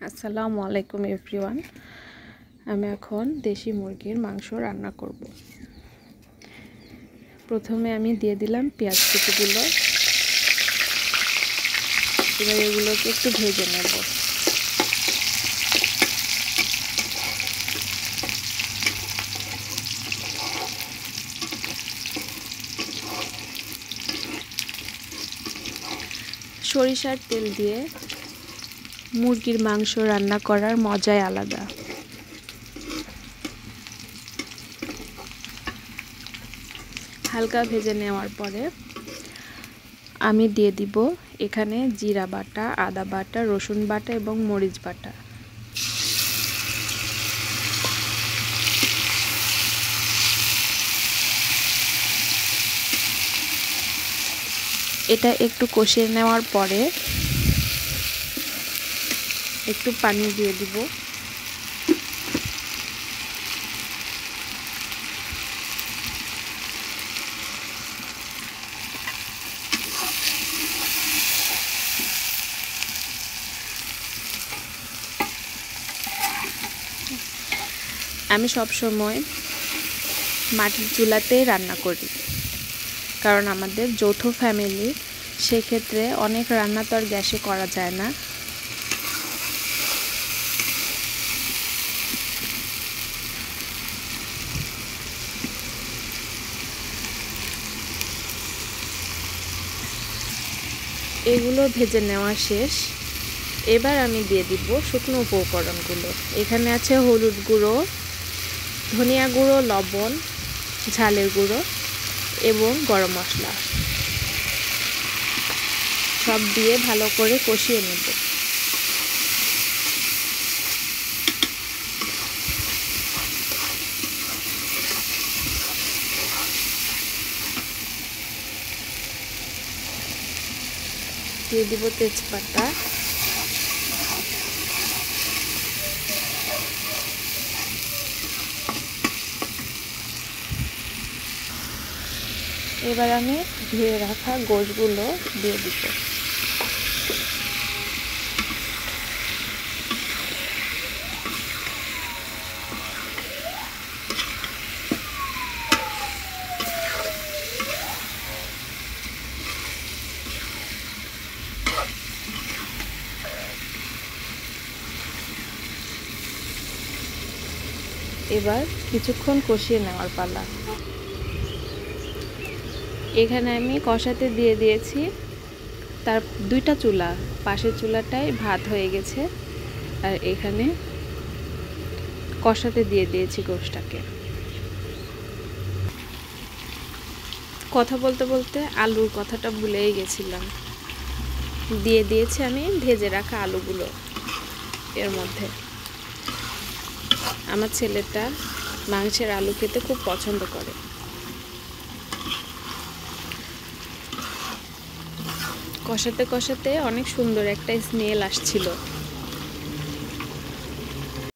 আসসালামু আলাইকুম এভরিওয়ান। আমি এখন দেশি মুরগির মাংস রান্না করব। প্রথমে আমি দিয়ে দিলাম পেঁয়াজ কুচিগুলো। এবার এগুলোকে একটু ভেজে নেব। সরিষার তেল দিয়ে মুরগির মাংস রান্না করার মজাই আলাদা। হালকা ভেজে নেওয়ার পরে আমি দিয়ে দিব এখানে জিরা বাটা, আদা বাটা, রসুন বাটা এবং মরিচ বাটা। এটা একটু কষিয়ে নেওয়ার পরে একটু পানি দিয়ে দিব। আমি সব সময় মাটির চুলাতেই রান্না করি, কারণ আমাদের যৌথ ফ্যামিলি, সেক্ষেত্রে অনেক রান্না তো আর গ্যাসে করা যায় না। এগুলো ভেজে নেওয়া শেষ। এবার আমি দিয়ে দিব শুকনো উপকরণগুলো। এখানে আছে হলুদ গুঁড়ো, ধনিয়া গুঁড়ো, লবণ, ঝালের গুঁড়ো এবং গরম মশলা। সব দিয়ে ভালো করে কষিয়ে নেব। দিয়ে দিব তেজপাতা, এবার আমি ধুয়ে রাখা গোশগুলো দিয়ে দিব। এবার কিছুক্ষণ কষিয়ে নেওয়ার পালা। এখানে আমি কষাতে দিয়ে দিয়েছি তার দুইটা চুলা, পাশের চুলাটায় ভাত হয়ে গেছে, আর এখানে কষাতে দিয়ে দিয়েছি গোশটাকে। কথা বলতে বলতে আলুর কথাটা ভুলেই গেছিলাম। দিয়ে দিয়েছি আমি ভেজে রাখা আলুগুলো এর মধ্যে। আমার ছেলেটা মাংসের আলু খেতে খুব পছন্দ করে। কষাতে কষাতে অনেক সুন্দর একটা স্মেল আসছিল।